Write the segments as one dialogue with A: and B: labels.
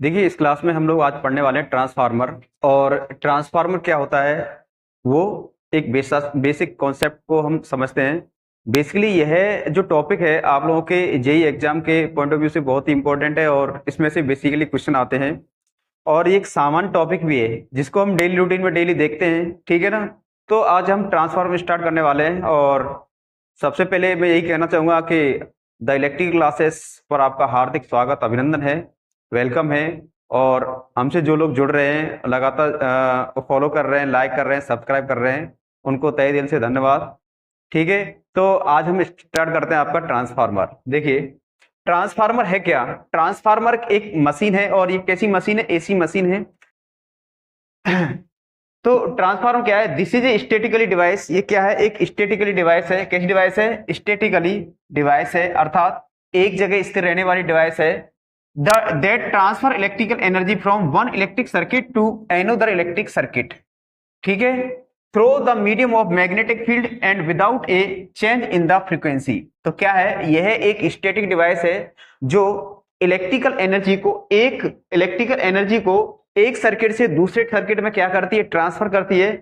A: देखिए, इस क्लास में हम लोग आज पढ़ने वाले हैं ट्रांसफार्मर। और ट्रांसफार्मर क्या होता है, वो एक बेसिक कॉन्सेप्ट को हम समझते हैं। बेसिकली यह जो टॉपिक है आप लोगों के जेई एग्जाम के पॉइंट ऑफ व्यू से बहुत ही इंपॉर्टेंट है और इसमें से बेसिकली क्वेश्चन आते हैं। और ये एक सामान्य टॉपिक भी है जिसको हम डेली रूटीन में डेली देखते हैं, ठीक है ना। तो आज हम ट्रांसफार्मर स्टार्ट करने वाले हैं और सबसे पहले मैं यही कहना चाहूँगा कि द इलेक्ट्रिक क्लासेस पर आपका हार्दिक स्वागत, अभिनंदन है, वेलकम है। और हमसे जो लोग जुड़ रहे हैं, लगातार फॉलो कर रहे हैं, लाइक कर रहे हैं, सब्सक्राइब कर रहे हैं, उनको तहे दिल से धन्यवाद। ठीक है, तो आज हम स्टार्ट करते हैं आपका ट्रांसफार्मर। देखिए, ट्रांसफार्मर है क्या? ट्रांसफार्मर एक मशीन है और ये कैसी मशीन है? एसी मशीन है। तो ट्रांसफार्मर क्या है? This is a statically device. ये क्या है? एक स्टैटिकली डिवाइस है। कैसी डिवाइस है? स्टैटिकली डिवाइस है, अर्थात एक जगह स्थिर रहने वाली डिवाइस है। That transfer electrical energy from one electric circuit to another electric circuit, ठीक है, through the medium of magnetic field and without a change in the frequency. तो क्या है? यह एक स्टैटिक डिवाइस है जो इलेक्ट्रिकल एनर्जी को एक सर्किट से दूसरे सर्किट में क्या करती है? ट्रांसफर करती है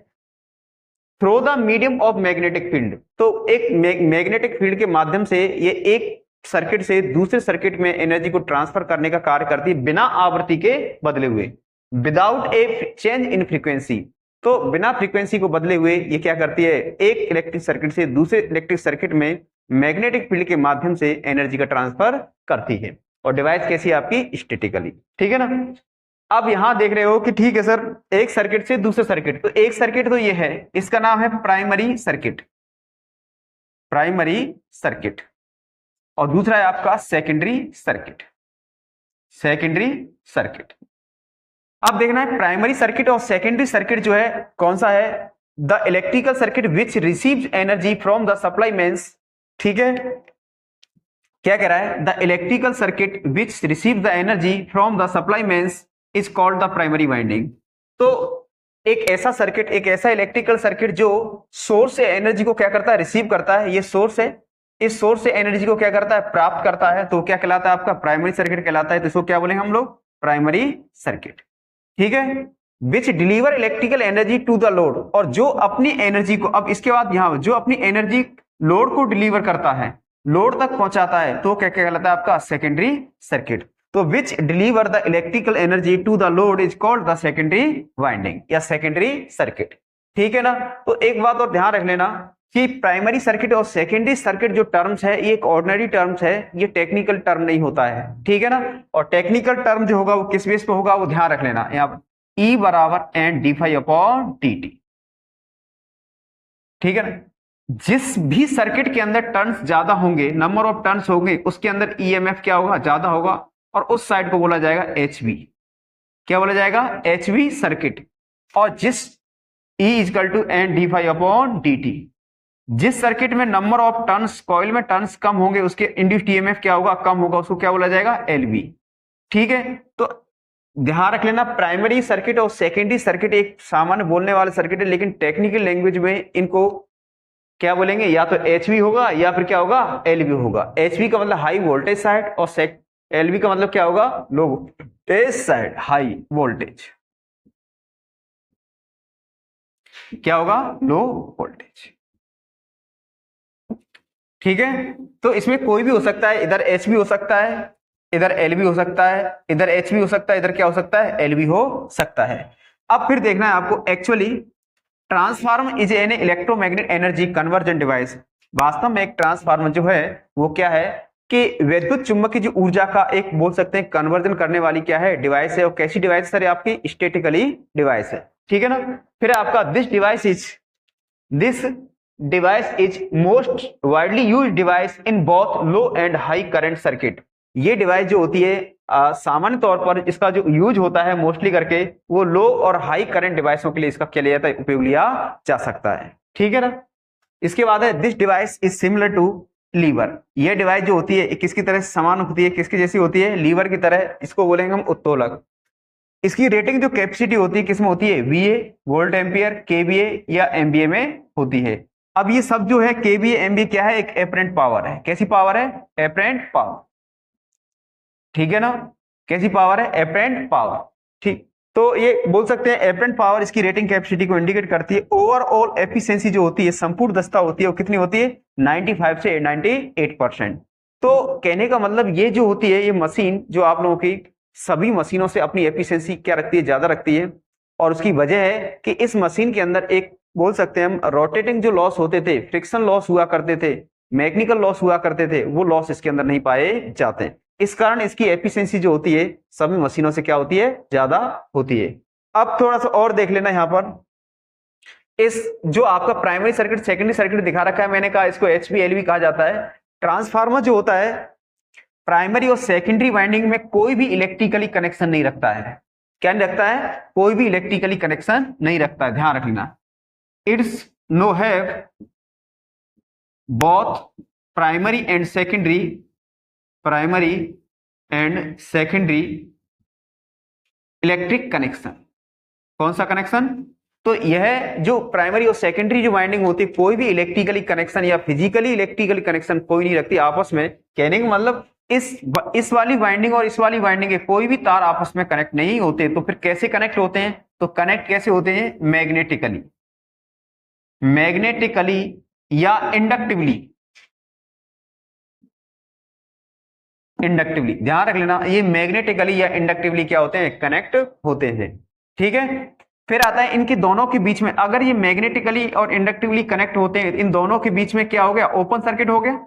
A: through the medium of magnetic field. तो एक मैग्नेटिक फील्ड के माध्यम से ये एक सर्किट से दूसरे सर्किट में एनर्जी को ट्रांसफर करने का कार्य करती है, बिना आवृत्ति के बदले हुए, without a change in frequency. तो बिना फ्रीक्वेंसी को बदले हुए ये क्या करती है? एक इलेक्ट्रिक सर्किट से दूसरे इलेक्ट्रिक सर्किट में मैग्नेटिक फील्ड के माध्यम से एनर्जी का ट्रांसफर करती है। और डिवाइस कैसी है आपकी? स्टैटिकली, ठीक है ना। अब यहां देख रहे हो कि ठीक है सर, एक सर्किट से दूसरे सर्किट, तो एक सर्किट तो ये है, इसका नाम है प्राइमरी सर्किट, प्राइमरी सर्किट। और दूसरा है आपका सेकेंडरी सर्किट, सेकेंडरी सर्किट। अब देखना है प्राइमरी सर्किट और सेकेंडरी सर्किट जो है कौन सा है? The electrical circuit which receives energy from the supply mains, ठीक है। क्या कह रहा है? The electrical circuit which receive the energy from the supply mains is called the primary winding. तो एक ऐसा सर्किट, एक ऐसा इलेक्ट्रिकल सर्किट जो सोर्स से एनर्जी को क्या करता है? रिसीव करता है। ये सोर्स है, इस सोर्स से एनर्जी को क्या करता है? प्राप्त करता है। तो क्या कहलाता है? आपका प्राइमरी सर्किट कहलाता है। तो इसको क्या बोलेंगे हम लोग? प्राइमरी सर्किट, ठीक है। Which deliver electrical energy to the load, और जो अपनी एनर्जी को, अब इसके बाद यहां जो अपनी एनर्जी लोड को डिलीवर करता है, लोड तक पहुंचाता है, तो क्या कहलाता है? आपका सेकेंडरी सर्किट। तो which deliver the electrical energy to the load is called the secondary winding या सेकेंडरी सर्किट, ठीक है ना। तो एक बात और ध्यान रख लेना कि प्राइमरी सर्किट और सेकेंडरी सर्किट जो टर्म्स है, ये एक ऑर्डिनरी टर्म्स है, ये टेक्निकल टर्म नहीं होता है, ठीक है ना। और टेक्निकल टर्म जो होगा वो किस बेस पे होगा, वो ध्यान रख लेना। यहाँ E बराबर N D phi upon D T, ठीक है ना। जिस भी सर्किट के अंदर टर्न्स ज्यादा होंगे, नंबर ऑफ टर्न्स होंगे, उसके अंदर ईएमएफ क्या होगा? ज्यादा होगा। और उस साइड को बोला जाएगा एचवी। क्या बोला जाएगा? HV circuit. और जिस E is equal to N D phi upon D t, जिस सर्किट में नंबर ऑफ टर्न्स, कॉइल में टर्न्स कम होंगे, उसके इंड्यूस्ड ईएमएफ क्या होगा? कम होगा। उसको क्या बोला जाएगा? एलवी, ठीक है। तो ध्यान रख लेना, प्राइमरी सर्किट और सेकेंडरी सर्किट एक सामान्य बोलने वाले सर्किट है, लेकिन टेक्निकल लैंग्वेज में इनको क्या बोलेंगे? या तो एचवी होगा या फिर क्या होगा? एलवी होगा। एचवी का मतलब हाई वोल्टेज साइड और एलवी का मतलब क्या होगा? Low voltage side, high voltage. क्या होगा? लो वोल्टेज, ठीक है। तो इसमें कोई भी हो सकता है, इधर एचवी हो सकता है, इधर एलवी हो सकता है, इधर एचवी हो सकता है, इधर क्या हो सकता है? एलवी हो सकता है। अब फिर देखना है आपको, actually transformer is an electromagnetic energy conversion device. वास्तव में एक ट्रांसफार्मर जो है वो क्या है कि विद्युत चुंबकीय जो ऊर्जा का एक बोल सकते हैं कन्वर्जन करने वाली क्या है? डिवाइस है। और कैसी डिवाइस सर? आपकी स्टैटिकली डिवाइस है, ठीक है ना। फिर आपका this device is most widely use device in both low and high current circuit. ये डिवाइस जो होती है सामान्य तौर पर इसका जो यूज होता है मोस्टली करके, वो लो और हाई करंट डिवाइसों के लिए इसका क्या लिया जाता है? उपयोग लिया जा सकता है, ठीक है ना। इसके बाद है this device is similar to lever. यह डिवाइस जो होती है किसकी तरह समान होती है? किसकी जैसी होती है? लीवर की तरह। इसको बोलेंगे हम उत्तोलक। इसकी रेटिंग जो कैपेसिटी होती है किसमें होती है? वीए, वोल्ट एम्पियर, केवीए या एमबीए में होती है। अब ये सब जो है केवीए एमबीए क्या है? एक एपरेंट पावर है। कैसी पावर है? एपरेंट पावर, ठीक है ना। कैसी पावर है? Apparent power. ठीक, तो ये बोल सकते हैं एपरेंट पावर इसकी रेटिंग कैपेसिटी को इंडिकेट करती है। ओवरऑल एफिशिएंसी जो होती है, संपूर्ण दक्षता होती है, वो कितनी होती है? 95 से 98%। तो कहने का मतलब ये जो होती है, ये मशीन जो आप लोगों की सभी मशीनों से अपनी एफिशिएंसी क्या रखती है? ज्यादा रखती है। और उसकी वजह है कि इस मशीन के अंदर एक बोल सकते हैं हम रोटेटिंग जो लॉस होते थे, फ्रिक्शन लॉस हुआ करते थे, मैकेनिकल लॉस हुआ करते थे, वो लॉस इसके अंदर नहीं पाए जाते हैं। इस कारण इसकी एफिशिएंसी जो होती है सभी मशीनों से क्या होती है? ज्यादा होती है। अब थोड़ा सा और देख लेना यहां पर, इस जो आपका प्राइमरी सर्किट सेकेंडरी सर्किट दिखा रखा है, मैंने कहा इसको HV-LV कहा जाता है। ट्रांसफार्मर जो होता है प्राइमरी और सेकेंडरी वाइंडिंग में कोई भी इलेक्ट्रिकली कनेक्शन नहीं रखता है। क्या नहीं रखता है? कोई भी इलेक्ट्रिकली कनेक्शन नहीं रखता है, ध्यान रखना। It's no have both primary and secondary electric connection. कौन सा कनेक्शन? तो यह जो प्राइमरी और सेकेंडरी जो वाइंडिंग होती है, कोई भी इलेक्ट्रिकली कनेक्शन या फिजिकली इलेक्ट्रिकली कनेक्शन कोई नहीं रखती आपस में। कहने का मतलब इस वाली वाइंडिंग और इस वाली वाइंडिंग के कोई भी तार आपस में कनेक्ट नहीं होते। तो फिर कैसे कनेक्ट होते हैं? तो कनेक्ट कैसे होते हैं? मैग्नेटिकली या इंडक्टिवली। ध्यान रख लेना, ये मैग्नेटिकली या इंडक्टिवली क्या होते हैं? कनेक्ट होते हैं। ठीक है, फिर आता है इनके दोनों के बीच में, अगर ये मैग्नेटिकली और इंडक्टिवली कनेक्ट होते हैं, इन दोनों के बीच में क्या हो गया? ओपन सर्किट हो गया।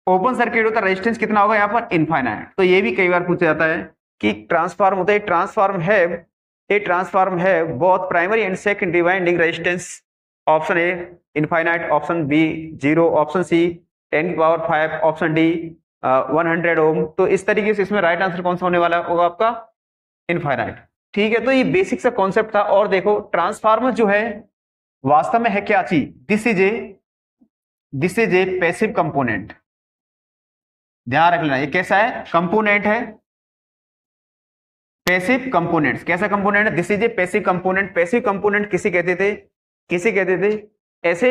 A: ओपन सर्किट होता है, रेजिस्टेंस कितना होगा यहाँ पर? इनफाइनाइट। तो ये भी कई बार पूछा जाता है कि ट्रांसफार्म होता है, ट्रांसफार्म है both primary and secondary winding resistance. Option A infinite, option B 0, option C 10⁵, option D 100 ohm. तो इस तरीके से इसमें राइट आंसर कौन सा होने वाला होगा आपका? इनफाइनाइट। ठीक है, तो ये बेसिक सा कॉन्सेप्ट था। और देखो ट्रांसफार्मर जो है वास्तव में है क्या चीज? This is a passive component. ध्यान रख लेना, ये कैसा है? कंपोनेंट है, पैसिव कंपोनेंट्स। कैसा कंपोनेंट है? This is a passive component. Passive component किसे कहते थे? ऐसे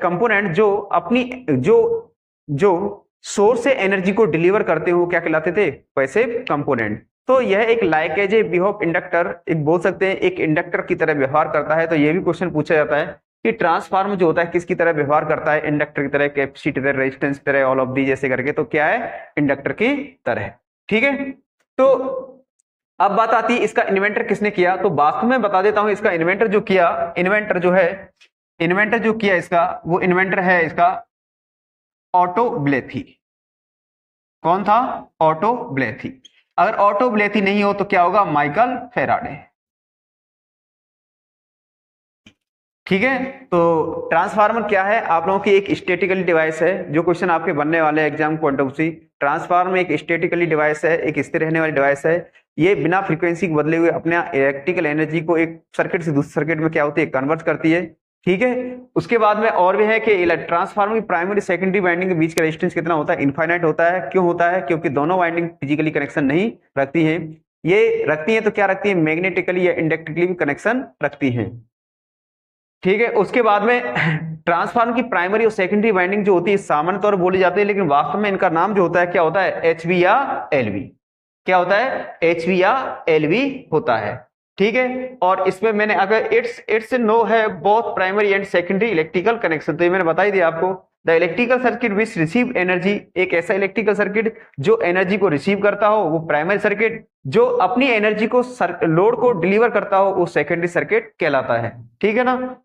A: कंपोनेंट जो अपनी जो सोर्स से एनर्जी को डिलीवर करते हो क्या कहलाते थे? Passive component. तो यह एक like as a behave inductor, एक बोल सकते हैं एक इंडक्टर की तरह व्यवहार करता है। तो यह भी क्वेश्चन पूछा जाता है कि ट्रांसफार्मर जो होता है किसकी तरह व्यवहार करता है? इंडक्टर की तरह, कैपेसिटी की तरह, रेजिस्टेंस की तरह, ऑल ऑफ दी जैसे करके। तो क्या है? इंडक्टर की तरह। ठीक है, तो अब बात आती है इसका इन्वेंटर किसने किया। तो वास्तव में बता देता हूं, इसका इन्वेंटर जो किया इसका, वो इन्वेंटर है इसका ऑटो ब्लेथी। कौन था? ऑटो ब्लेथी। अगर ऑटो ब्लेथी नहीं हो तो क्या होगा? Michael Faraday. ठीक है, तो ट्रांसफार्मर क्या है? आप लोगों की एक स्टैटिकली डिवाइस है, जो क्वेश्चन आपके बनने वाले exam point of view. Transformer एक स्टैटिकली डिवाइस है, एक स्थिर रहने वाली डिवाइस है। ये बिना फ्रीक्वेंसी को बदले हुए अपने इलेक्ट्रिकल एनर्जी को एक सर्किट से दूसरे सर्किट में क्या होती है? कन्वर्ट करती है। ठीक है, उसके बाद में और भी है कि ट्रांसफार्मर की प्राइमरी सेकेंडरी वाइंडिंग के बीच का रेजिस्टेंस कितना होता है? इनफाइनाइट होता है। क्यों होता है? क्योंकि दोनों वाइंडिंग फिजिकली कनेक्शन नहीं रखती है। ये रखती है तो क्या रखती है? मैग्नेटिकली या इंडक्टिवली कनेक्शन रखती है। ठीक है, उसके बाद में ट्रांसफार्मर की प्राइमरी और सेकेंडरी वाइंडिंग जो होती है सामान्य तौर पर बोली जाती है, लेकिन वास्तव में इनका नाम जो होता है क्या होता है? HV या LV। क्या होता है? HV या LV होता है। ठीक है, और इसमें मैंने अगर इट्स नो है both primary and secondary electrical connection, तो ये मैंने बता ही दिया आपको। The electrical circuit which receive energy, एक ऐसा इलेक्ट्रिकल सर्किट जो एनर्जी को रिसीव करता हो वो प्राइमरी सर्किट, जो अपनी एनर्जी को लोड को डिलीवर करता हो वो सेकेंडरी सर्किट कहलाता है। ठीक है ना,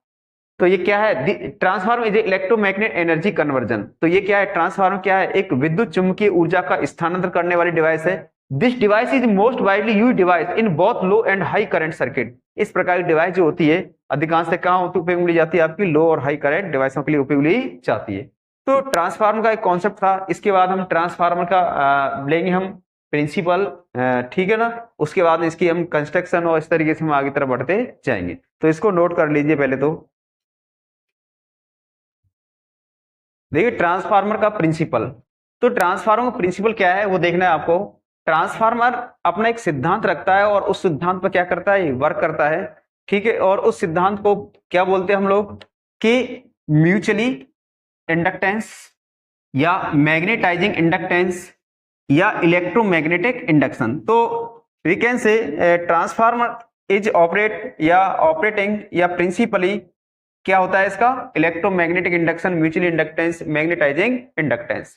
A: तो ये क्या है? Transformer is electromagnet energy conversion. तो ये क्या है? ट्रांसफार्मर क्या है? एक विद्युत चुंबकीय ऊर्जा का स्थानांतरण करने वाली डिवाइस है। This device is most widely used device in both low and high current circuit. इस प्रकार की डिवाइस जो होती है अधिकांश से कहां उपयोग ली जाती है? आपकी लो और हाई करंट डिवाइसों के लिए उपयोग ली जाती है। तो ट्रांसफार्मर का एक कॉन्सेप्ट था। इसके बाद हम ट्रांसफार्मर का लेंगे हम प्रिंसिपल। ठीक है ना, उसके बाद इसकी हम कंस्ट्रक्शन और इस तरीके से हम आगे तरफ बढ़ते जाएंगे। तो इसको नोट कर लीजिए पहले। तो देखिए ट्रांसफार्मर का प्रिंसिपल, तो ट्रांसफार्मर का प्रिंसिपल क्या है वो देखना है आपको। ट्रांसफार्मर अपना एक सिद्धांत रखता है और उस सिद्धांत पर क्या करता है? वर्क करता है। ठीक है, और उस सिद्धांत को क्या बोलते हैं हम लोग? कि म्यूचुअली इंडक्टेंस या मैग्नेटाइजिंग इंडक्टेंस या इलेक्ट्रोमैग्नेटिक इंडक्शन। तो we can say transformer is operate या ऑपरेटिंग या प्रिंसिपली क्या होता है इसका, electromagnetic induction, mutual inductance, magnetising inductance.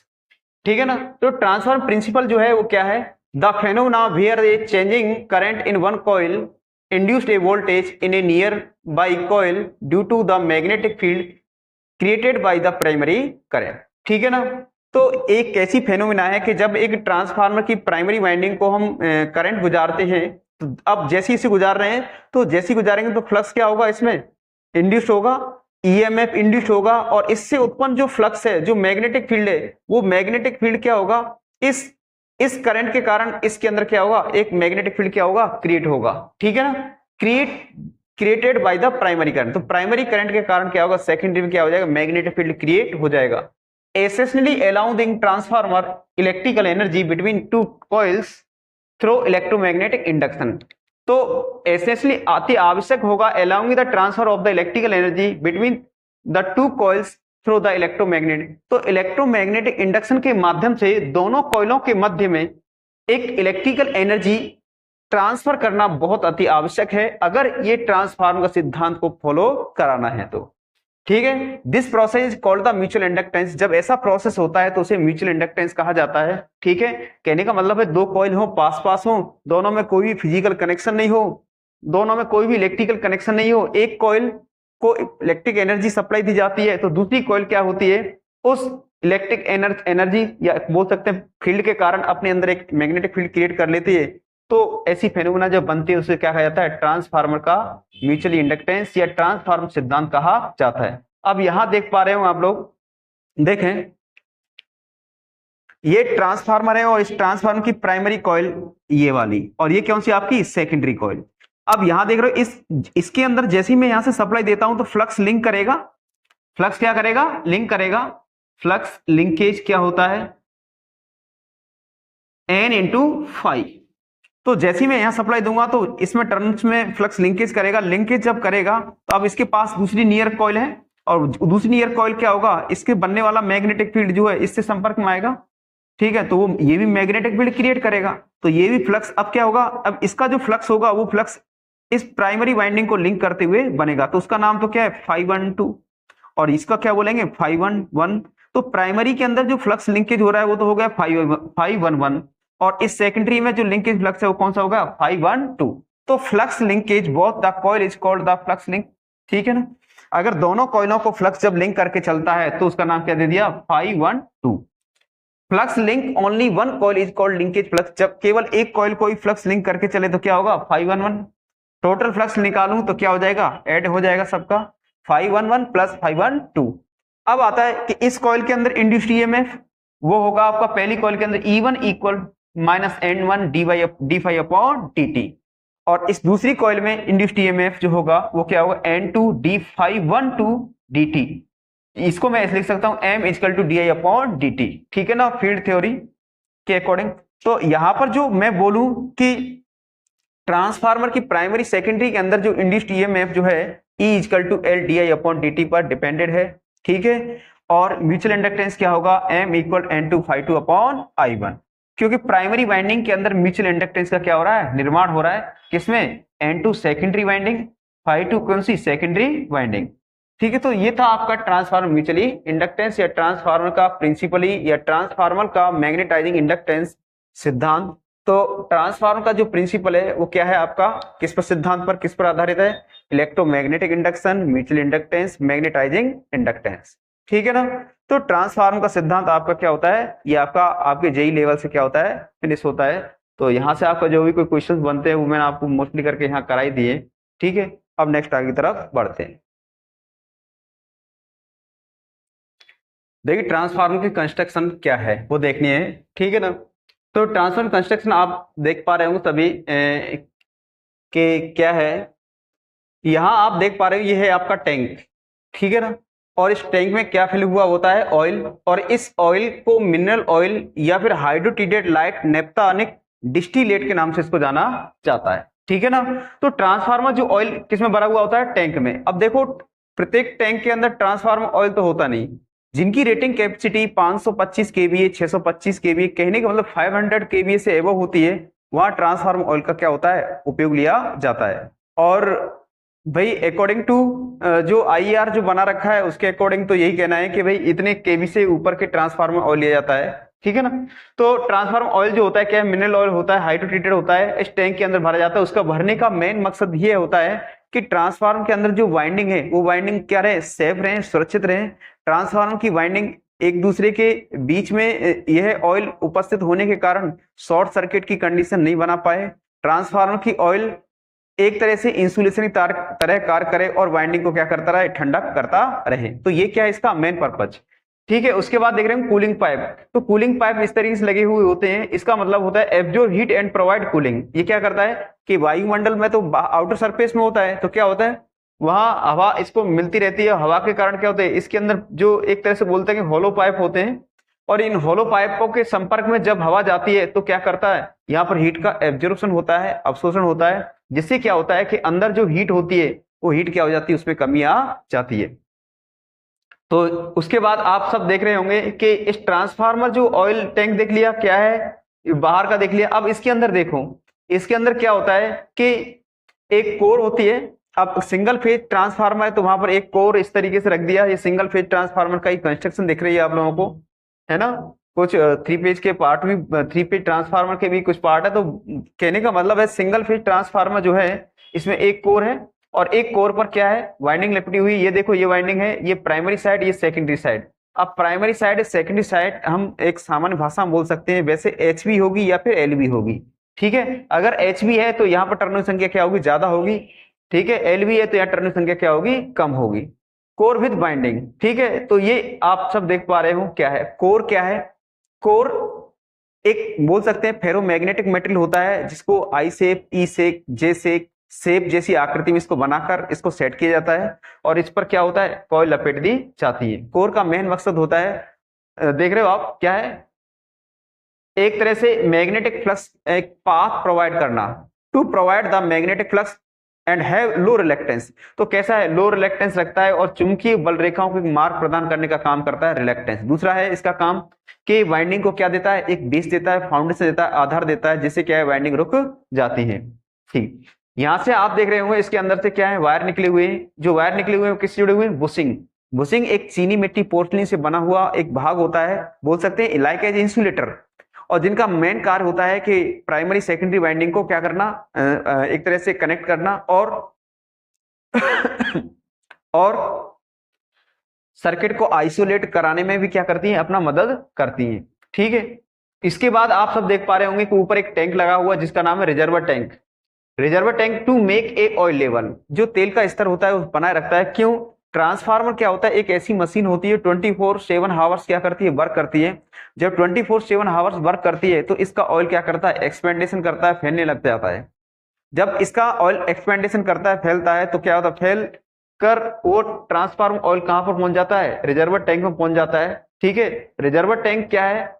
A: ठीक है ना। तो ट्रांसफार्मर प्रिंसिपल जो है वो क्या है, the phenomena where a changing current in one coil induced a voltage in a nearby coil due to the magnetic field created by the primary current। ठीक है ना। तो एक ऐसी फेनोमेना है कि जब एक ट्रांसफार्मर की प्राइमरी वाइंडिंग को हम करंट गुजारते हैं, तो अब जैसे इसे गुजार रहे हैं तो जैसे गुजारेंगे तो फ्लक्स क्या होगा, इसमें इंड्यूस होगा, ईएमएफ इंड्यूस होगा, और इससे उत्पन्न जो फ्लक्स है, जो मैग्नेटिक फील्ड है, वो मैग्नेटिक फील्ड क्या होगा, इस करंट के कारण इसके अंदर क्या होगा, एक मैग्नेटिक फील्ड क्या होगा, क्रिएट होगा। ठीक है ना। Created by the primary current. तो प्राइमरी करंट के कारण क्या होगा, सेकेंडरी में क्या हो जाएगा, मैग्नेटिक फील्ड क्रिएट हो जाएगा। Essentially allowing transformer electrical energy between two coils through electromagnetic induction. तो एसेंशियली अति आवश्यक होगा allowing the transfer of the electrical energy between the two coils through the electromagnetic. तो इलेक्ट्रोमैग्नेटिक इंडक्शन के माध्यम से दोनों कॉइलों के मध्य में एक इलेक्ट्रिकल एनर्जी ट्रांसफर करना बहुत अति आवश्यक है, अगर ये ट्रांसफार्मर का सिद्धांत को फॉलो कराना है तो। ठीक है। This process is called the mutual inductance. जब ऐसा प्रोसेस होता है तो उसे म्यूचुअल इंडक्टेंस कहा जाता है। ठीक है। कहने का मतलब है दो कॉइल हो, पास पास हो, दोनों में कोई भी फिजिकल कनेक्शन नहीं हो, दोनों में कोई भी इलेक्ट्रिकल कनेक्शन नहीं हो, एक कॉइल को इलेक्ट्रिक एनर्जी सप्लाई दी जाती है तो दूसरी कॉइल क्या होती है, उस इलेक्ट्रिक एनर्जी या बोल सकते हैं फील्ड के कारण अपने अंदर एक मैग्नेटिक फील्ड क्रिएट कर लेती है। तो ऐसी फेनोमेना जब बनती है उसे क्या कहा जाता है, ट्रांसफार्मर का म्यूचुअल इंडक्टेंस या ट्रांसफार्मर सिद्धांत कहा जाता है। अब यहां देख पा रहे हो आप लोग, देखें ये ट्रांसफार्मर है और इस ट्रांसफार्मर की प्राइमरी कॉइल ये वाली, और ये कौन सी आपकी सेकेंडरी कॉइल। अब यहां देख रहे हो इसके अंदर जैसे ही मैं यहां से सप्लाई देता हूं तो फ्लक्स लिंक करेगा, फ्लक्स क्या करेगा, लिंक करेगा। फ्लक्स लिंकेज क्या होता है, N इंटू फाइव। तो जैसे ही मैं यहां सप्लाई दूंगा तो इसमें टर्म्स में फ्लक्स लिंकेज करेगा। लिंकेज जब करेगा तो अब इसके पास दूसरी नियर कॉइल है, और दूसरी नियर कॉइल क्या होगा, इसके बनने वाला मैग्नेटिक फील्ड जो है इससे संपर्क में आएगा। ठीक है। तो वो ये भी मैग्नेटिक फील्ड क्रिएट करेगा, तो ये भी फ्लक्स अब क्या होगा, अब इसका जो फ्लक्स होगा वो फ्लक्स इस प्राइमरी वाइंडिंग को लिंक करते हुए बनेगा। तो उसका नाम तो क्या है, 512, और इसका क्या बोलेंगे, 511। तो प्राइमरी के अंदर जो फ्लक्स लिंकेज हो रहा है वो तो हो गया 511, और इस सेकेंडरी में जो लिंकेज फ्लक्स है वो कौन सा होगा, 512। तो flux linkage both the coil is called the flux link. ठीक है ना। अगर दोनों कॉइलों को फ्लक्स जब लिंक करके चलता है तो उसका नाम क्या दे दिया, 512। Flux link only one coil is called linkage flux. जब केवल एक कॉइल को फ्लक्स लिंक करके चले तो क्या होगा, 511। टोटल फ्लक्स निकालूं तो क्या हो जाएगा, ऐड हो जाएगा सबका, 511 प्लस 512। अब आता है कि इस कॉइल के अंदर इंड्यूस्ड ईएमएफ वो होगा आपका पहली कॉइल के अंदर E1 equal minus N1 d5 upon dt, और इस दूसरी कॉइल में इंड्यूस्ड ईएमएफ जो होगा वो क्या होगा, N2 d512 dt। इसको मैं ऐसे लिख सकता हूं M equal to di upon dt। ठीक है ना, फील्ड थ्योरी के अकॉर्डिंग। तो यहां पर जो मैं बोलूं कि ट्रांसफार्मर की प्राइमरी सेकेंडरी के अंदर जो इंड्यूस्ड ईएमएफ जो है E equal to L di upon dt पर डिपेंडेड है। ठीक है। और म्यूचुअल इंडक्टेंस क्या होगा, M equal N2 upon I1, क्योंकि प्राइमरी वाइंडिंग के अंदर म्यूचुअल इंडक्टेंस का क्या हो रहा है, निर्माण हो रहा है। किसमें, N2 सेकेंडरी वाइंडिंग, Phi2 कौन सी, सेकेंडरी वाइंडिंग। ठीक है। तो ये था आपका ट्रांसफार्मर म्यूचुअली इंडक्टेंस या ट्रांसफार्मर का प्रिंसिपली या ट्रांसफार्मर का मैग्नेटाइजिंग इंडक्टेंस सिद्धांत। तो ट्रांसफार्मर का जो प्रिंसिपल है वो क्या है आपका, किस पर सिद्धांत पर, किस पर आधारित है, electromagnetic induction, mutual inductance, magnetising inductance. ठीक है ना। तो ट्रांसफार्मर का सिद्धांत आपका क्या होता है, ये आपका आपके जेई लेवल से क्या होता है, फिनिश होता है। तो यहाँ से आपका जो भी कोई क्वेश्चंस बनते हैं वो मैंने आपको मोस्टली करके यहाँ कराई दिए। ठीक है। अब नेक्स्ट आगे की तरफ बढ़ते हैं। देखिए ट्रांसफार्मर की कंस्ट्रक्शन क्या है वो देखनी है। ठीक है ना। तो ट्रांसफार्मर कंस्ट्रक्शन आप देख पा रहे होंगे सभी कि क्या है, यहां आप देख पा रहे हो ये है आपका टैंक। ठीक है ना। और इस टैंक में क्या फिल हुआ होता है, ऑयल, और इस ऑयल को मिनरल ऑयल या फिर हाइड्रोट्रीटेड लाइट नेप्थानिक डिस्टिलेट के नाम से इसको जाना जाता है। ठीक है ना। तो ट्रांसफार्मर जो ऑयल किसमें भरा हुआ होता है, टैंक में। अब देखो प्रत्येक टैंक के अंदर ट्रांसफार्मर ऑयल तो होता नहीं, जिनकी रेटिंग कैपेसिटी 525 केवीए, 625 केवीए, कहने का मतलब 500 केवीए से एबव होती है, वहां ट्रांसफार्मर ऑयल का क्या होता है, उपयोग लिया जाता है। और भाई अकॉर्डिंग टू जो आईआर जो बना रखा है उसके अकॉर्डिंग तो यही कहना है कि भाई इतने केवी से ऊपर के ट्रांसफार्मर ऑयल लिया जाता है, ठीक है ना। तो ट्रांसफार्मर ऑयल जो होता है क्या है, मिनरल ऑयल होता है, हाइड्रोट्रीटेड होता है, इस टैंक के अंदर भरा जाता है। उसका भरने का मेन मकसद ये होता है कि ट्रांसफार्मर के अंदर जो वाइंडिंग है वो वाइंडिंग क्या रहे, सेफ रहे, सुरक्षित रहे। ट्रांसफार्मर की वाइंडिंग एक दूसरे के बीच में यह ऑयल उपस्थित होने के कारण शॉर्ट सर्किट की कंडीशन नहीं बना पाए। ट्रांसफार्मर की ऑयल एक तरह से इंसुलेशन की तरह कार्य करे और वाइंडिंग को क्या करता रहे, ठंडा करता रहे। तो ये क्या है इसका मेन पर्पज, ठीक है। उसके बाद देख रहे हैं कूलिंग पाइप। तो कूलिंग पाइप इस तरीके से लगे हुए होते हैं, इसका मतलब होता है absorb heat and provide cooling. ये क्या करता है कि वायुमंडल में तो आउटर सरफेस में होता है, तो क्या होता है वहां हवा इसको मिलती रहती है, हवा के कारण क्या होता है इसके अंदर जो एक तरह से बोलते हैं कि होलो पाइप होते हैं, और इन होलो पाइपों के संपर्क में जब हवा जाती है तो क्या करता है, यहाँ पर हीट का एब्जॉर्प्शन होता है, अवशोषण होता है, जिससे क्या होता है कि अंदर जो हीट होती है वो हीट क्या हो जाती है, उसमें कमी आ जाती है। तो उसके बाद आप सब देख रहे होंगे कि इस ट्रांसफार्मर जो ऑयल टैंक देख लिया क्या है, बाहर का देख लिया। अब इसके अंदर देखो, इसके अंदर क्या होता है कि एक कोर होती है। अब सिंगल फेज ट्रांसफार्मर है तो वहां पर एक कोर इस तरीके से रख दिया। ये सिंगल फेज ट्रांसफार्मर का ही कंस्ट्रक्शन दिख रही है आप लोगों को, है ना। कुछ थ्री पेज के पार्ट भी, थ्री पेज ट्रांसफार्मर के भी कुछ पार्ट है। तो कहने का मतलब है सिंगल फेज ट्रांसफार्मर जो है इसमें एक कोर है और एक कोर पर क्या है, वाइंडिंग लपटी हुई। ये देखो ये वाइंडिंग है, ये प्राइमरी साइड, ये सेकेंडरी साइड। अब प्राइमरी साइड सेकेंडरी साइड हम एक सामान्य भाषा में बोल सकते हैं, वैसे एचवी होगी या फिर एलवी होगी, ठीक है। अगर एचवी है तो यहाँ पर टर्मिनल संख्या क्या होगी, ज्यादा होगी, ठीक है। एलवी है तो यहाँ टर्मिनल संख्या क्या होगी, कम होगी। कोर विद बाइंडिंग, ठीक है। तो ये आप सब देख पा रहे हो क्या है कोर, क्या है कोर, एक बोल सकते हैं फेरोमैग्नेटिक मेटेरियल होता है जिसको आई शेप, ई शेप, जे शेप जैसी आकृति में इसको बनाकर इसको सेट किया जाता है और इस पर क्या होता है, कॉइल लपेट दी जाती है। कोर का मेन मकसद होता है, देख रहे हो आप क्या है, एक तरह से मैग्नेटिक फ्लक्स एक पाथ प्रोवाइड करना, to provide the magnetic flux and have low reluctance. तो कैसा है, लो रिलेक्टेंस रखता है और चुंबकीय बल रेखाओं को मार्ग प्रदान करने का काम करता है रिलेक्टेंस। दूसरा है इसका काम कि वाइंडिंग को क्या देता है, एक बेस देता है, फाउंडेशन देता है, आधार देता है, जिससे क्या है वाइंडिंग रुक जाती है। ठीक, यहां से आप देख रहे होंगे इसके अंदर से क्या है, वायर निकले हुए हैं। जो वायर निकले हुए हैं किससे जुड़े हुए हैं, बुशिंग। बुशिंग एक चीनी मिट्टी पोर्टलिन से बना हुआ एक भाग होता है, बोल सकते हैं लाइक एज इंसुलेटर, और जिनका मेन कार्य होता है कि प्राइमरी सेकेंडरी वाइंडिंग को क्या करना, एक तरह से कनेक्ट करना और और सर्किट को आइसोलेट कराने में भी क्या करती है, अपना मदद करती है, ठीक है। इसके बाद आप सब देख पा रहे होंगे कि ऊपर एक टैंक लगा हुआ जिसका नाम है reservoir tank. Reservoir tank to make a oil level, जो तेल का स्तर होता है वो बनाए रखता है। क्यों, ट्रांसफार्मर क्या होता है, एक ऐसी मशीन होती है 24/7 हावर्स क्या करती है, वर्क करती है। जब 24/7 हावर्स वर्क करती है तो इसका ऑयल क्या करता है, एक्सपेंडेशन करता है, फैलने लग जाता है। जब इसका ऑयल एक्सपेंडेशन करता है, फैलता है, तो क्या होता है, फैल कर वो ट्रांसफार्मर ऑयल कहां पर पहुंच जाता है, रिजर्वर टैंक में पहुंच जाता है, ठीक है। रिजर्वर टैंक क्या है,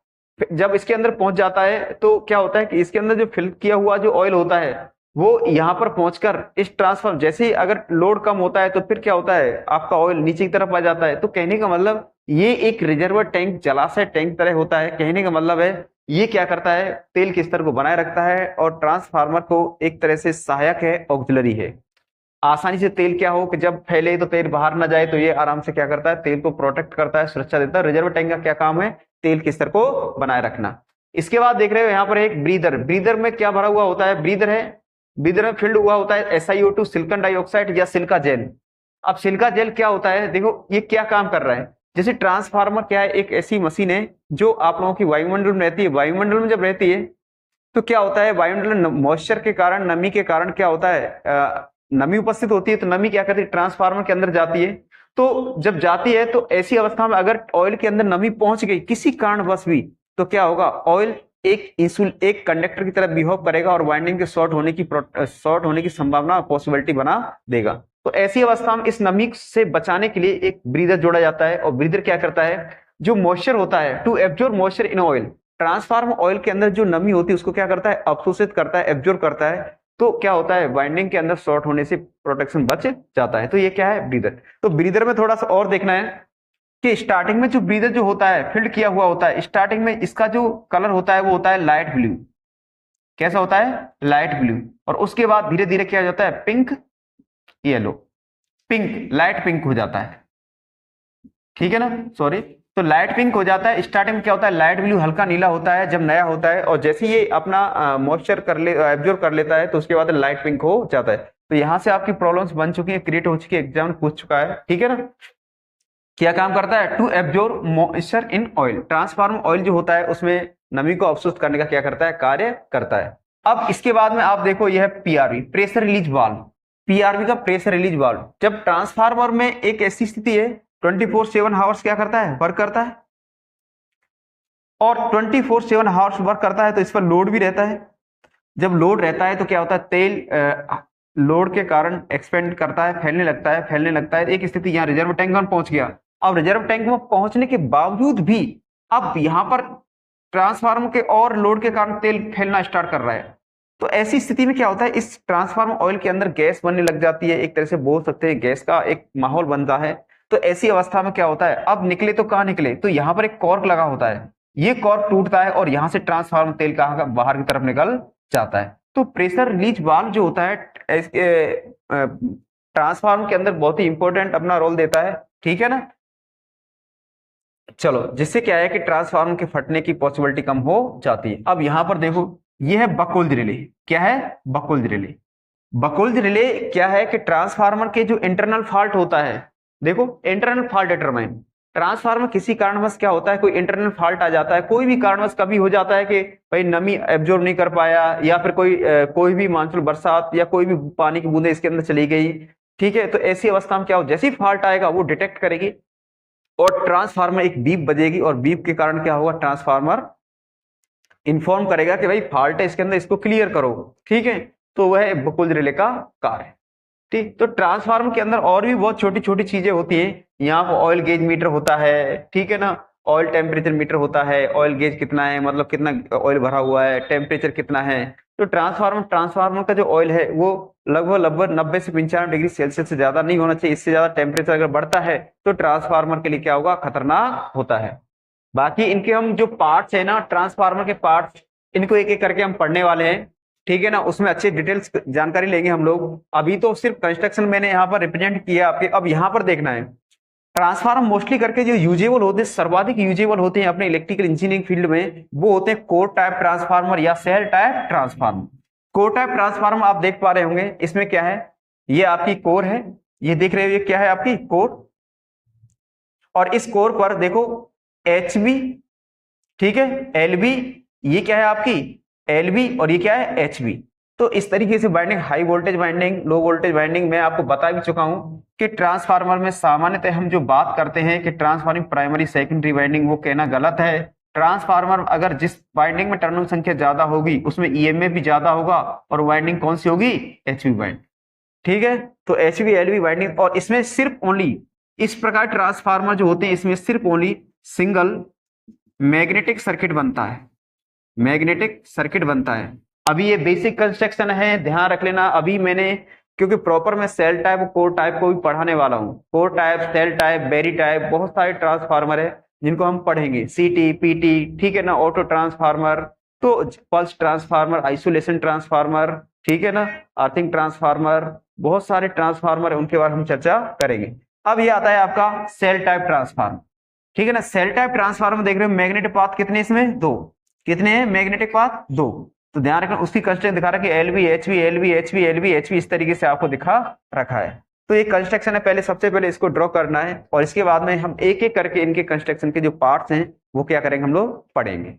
A: जब इसके अंदर पहुंच जाता है तो क्या होता है कि इसके अंदर जो फिल किया हुआ जो ऑयल होता है वो यहां पर पहुंचकर इस ट्रांसफार्मर, जैसे ही अगर लोड कम होता है तो फिर क्या होता है, आपका ऑयल नीचे की तरफ आ जाता है। तो कहने का मतलब ये एक रिजर्वर टैंक जलाशय टैंक तरह होता है। कहने का मतलब है ये क्या करता है, तेल के स्तर को बनाए रखता है और ट्रांसफार्मर को एक तरह से सहायक है, ऑक्सिलरी है। आसानी से तेल क्या हो कि जब फैले तो तेल बाहर ना जाए, तो ये आराम से क्या करता है, तेल को प्रोटेक्ट करता है, सुरक्षा देता है। रिजर्व टैंक का क्या काम है, तेल के स्तर को बनाए रखना। इसके बाद देख रहे हो यहाँ पर एक ब्रीदर। ब्रीदर में क्या भरा हुआ होता है, ब्रीदर है, ब्रीदर में फिल्ड हुआ होता है SiO2 सिलिकॉन डाइऑक्साइड या सिलिका जेल। अब सिलिका जेल क्या होता है, देखो ये क्या काम कर रहा है। जैसे ट्रांसफार्मर क्या है, एक ऐसी मशीन है जो आप लोगों की वायुमंडल में रहती है। वायुमंडल में जब रहती है तो क्या होता है, वायुमंडल मॉइस्चर के कारण, नमी के कारण क्या होता है, नमी उपस्थित होती है। तो नमी क्या करती है, ट्रांसफार्मर के अंदर जाती है। तो जब जाती है तो ऐसी अवस्था में अगर ऑयल के अंदर नमी पहुंच गई किसी कारणवश भी, तो क्या होगा, ऑयल एक कंडक्टर की तरह बिहेव करेगा और वाइंडिंग के शॉर्ट होने की संभावना, पॉसिबिलिटी बना देगा। तो ऐसी अवस्था में इस नमी से बचाने के लिए एक ब्रीदर जोड़ा जाता है। और ब्रीदर क्या करता है, जो मॉइस्चर होता है, to absorb moisture in oil, transformer oil के अंदर जो नमी होती है उसको क्या करता है, अवशोषित करता है, एब्जॉर्ब करता है। तो क्या होता है, वाइंडिंग के अंदर शॉर्ट होने से प्रोटेक्शन बच जाता है। तो ये क्या है, ब्रीदर। तो ब्रीदर में थोड़ा सा और देखना है कि स्टार्टिंग में जो ब्रीदर जो होता है फिल्ड किया हुआ होता है, स्टार्टिंग में इसका जो कलर होता है वो होता है लाइट ब्लू। कैसा होता है? Light blue. और उसके बाद धीरे धीरे क्या हो जाता है? Pink, yellow, pink, light pink हो जाता है, ठीक है ना, सॉरी। तो लाइट पिंक हो जाता है। स्टार्टिंग में क्या होता है? लाइट ब्लू, हल्का नीला होता है जब नया होता है, और जैसे ये अपना मॉइस्चर एब्जॉर्ब कर लेता है तो उसके बाद लाइट पिंक हो जाता है। तो यहां से आपकी प्रॉब्लम्स बन चुकी है, क्रिएट हो चुकी है, एग्जाम पूछ चुका है, ठीक है ना। क्या काम करता है? To absorb moisture in oil. Transformer oil जो होता है उसमें नमी को अवशोषित करने का क्या करता है? कार्य करता है। अब इसके बाद में आप देखो, यह है PRV, pressure release valve. PRV का प्रेशर रिलीज वाल्व, जब ट्रांसफार्मर में एक ऐसी स्थिति है 24/7 हावर्स क्या करता है? वर्क करता है, और 24/7 हावर्स वर्क करता है तो इस पर लोड भी रहता है। जब लोड रहता है तो क्या होता है? तेल लोड के कारण एक्सपेंड करता है, फैलने लगता है, फैलने लगता है। एक स्थिति यहाँ रिजर्व टैंक में पहुंच गया। अब रिजर्व टैंक में पहुंचने के बावजूद भी अब यहाँ पर ट्रांसफार्मर के और लोड के कारण तेल फैलना स्टार्ट कर रहा है। तो ऐसी स्थिति में क्या होता है? इस ट्रांसफार्मर ऑयल के अंदर गैस बनने लग जाती है, एक तरह से बोल सकते हैं गैस का एक माहौल बनता है। तो ऐसी अवस्था में क्या होता है? अब निकले तो कहाँ निकले? तो यहाँ पर एक कॉर्क लगा होता है, ये कॉर्क टूटता है और यहां से ट्रांसफार्मर तेल कहाँ बाहर की तरफ निकल जाता है। तो प्रेशर रिलीज वाल्व जो होता है ट्रांसफार्मर के अंदर बहुत ही इंपॉर्टेंट अपना रोल देता है, ठीक है ना। चलो, जिससे क्या है कि ट्रांसफार्मर के फटने की पॉसिबिलिटी कम हो जाती है। अब यहां पर देखो, यह है बकुल्ज रिले। क्या है? बकुल्ज रिले। बकुल्ज रिले क्या है कि ट्रांसफार्मर के जो इंटरनल फॉल्ट होता है, देखो इंटरनल फॉल्ट डिटरमाइन। ट्रांसफार्मर किसी कारणवश क्या होता है, कोई इंटरनल फॉल्ट आ जाता है, कोई भी कारणवश कभी हो जाता है कि भाई नमी एब्जॉर्ब नहीं कर पाया, या फिर कोई भी मानसून बरसात या कोई भी पानी की बूंदे इसके अंदर चली गई, ठीक है। तो ऐसी अवस्था में क्या हो, जैसे ही फॉल्ट आएगा वो डिटेक्ट करेगी और ट्रांसफार्मर एक बीप बजेगी, और बीप के कारण क्या होगा? ट्रांसफार्मर इन्फॉर्म करेगा कि भाई फॉल्ट है इसके अंदर, इसको क्लियर करो, ठीक है। तो वह बकुल्ज रिले का कार्य है, ठीक। तो ट्रांसफार्मर के अंदर और भी बहुत छोटी छोटी चीजें होती हैं। यहाँ पर ऑयल गेज मीटर होता है, ठीक है ना, ऑयल टेम्परेचर मीटर होता है, ऑयल गेज कितना है, मतलब कितना ऑयल भरा हुआ है, टेम्परेचर कितना है। तो ट्रांसफार्मर का जो ऑयल है वो लगभग 90 से 95 डिग्री सेल्सियस से ज्यादा नहीं होना चाहिए। इससे ज्यादा टेम्परेचर अगर बढ़ता है तो ट्रांसफार्मर के लिए क्या होगा? खतरनाक होता है। बाकी इनके हम जो पार्ट्स है ना, ट्रांसफार्मर के पार्ट्स, इनको एक एक करके हम पढ़ने वाले हैं, ठीक है ना। उसमें अच्छे डिटेल्स जानकारी लेंगे हम लोग। अभी तो सिर्फ कंस्ट्रक्शन मैंने यहाँ पर रिप्रेजेंट किया आपके। अब यहाँ पर देखना है, ट्रांसफार्मर मोस्टली करके जो यूजेबल होते हैं, सर्वाधिक यूजेबल होते हैं अपने इलेक्ट्रिकल इंजीनियरिंग फील्ड में, वो होते हैं कोर टाइप ट्रांसफार्मर या shell type transformer. Core type transformer आप देख पा रहे होंगे, इसमें क्या है? ये आपकी कोर है, ये देख रहे हो, ये क्या है? आपकी कोर। और इस कोर पर देखो HB, ठीक है, LB, ये क्या है आपकी? LB, और ये क्या है? HB। तो इस तरीके से winding, high voltage winding, low voltage winding, मैं आपको बता भी चुका हूं कि ट्रांसफार्मर में सामान्यतः हम जो बात करते हैं कि ट्रांसफार्मर प्राइमरी सेकेंडरी वाइंडिंग, वो कहना गलत है। ट्रांसफार्मर अगर जिस वाइंडिंग में टर्मिनल संख्या ज्यादा होगी उसमें EMF भी ज्यादा होगा, और वाइंडिंग कौन सी होगी? HV वाइंडिंग, ठीक है। तो HV LV वाइंडिंग, और इसमें सिर्फ ओनली इस प्रकार ट्रांसफार्मर जो होते हैं इसमें सिर्फ ओनली सिंगल मैग्नेटिक सर्किट बनता है, मैग्नेटिक सर्किट बनता है। अभी ये बेसिक कंस्ट्रक्शन है, ध्यान रख लेना। अभी मैंने, क्योंकि प्रॉपर मैं सेल टाइप और कोर टाइप को भी पढ़ाने वाला हूँ, core type, shell type, berry type, बहुत सारे ट्रांसफार्मर है जिनको हम पढ़ेंगे, CT PT, ठीक है ना, ऑटो ट्रांसफार्मर, तो पल्स ट्रांसफार्मर, आइसोलेशन ट्रांसफार्मर, ठीक है ना, अर्थिंग ट्रांसफार्मर, बहुत सारे ट्रांसफार्मर है, उनके बारे में हम चर्चा करेंगे। अब ये आता है आपका सेल टाइप ट्रांसफार्मर, ठीक है ना। सेल टाइप ट्रांसफार्मर देख रहे हो, मैग्नेटिक पाथ कितने इसमें? 2। कितने हैं मैग्नेटिक पाथ? 2। तो ध्यान रखना, उसकी कंस्ट्रक्शन दिखा रहा है कि LV HV LV HV LV HV, इस तरीके से आपको दिखा रखा है। तो ये कंस्ट्रक्शन है, पहले सबसे पहले इसको ड्रॉ करना है, और इसके बाद में हम एक एक करके इनके कंस्ट्रक्शन के जो पार्ट्स हैं वो क्या करेंगे, हम लोग पढ़ेंगे।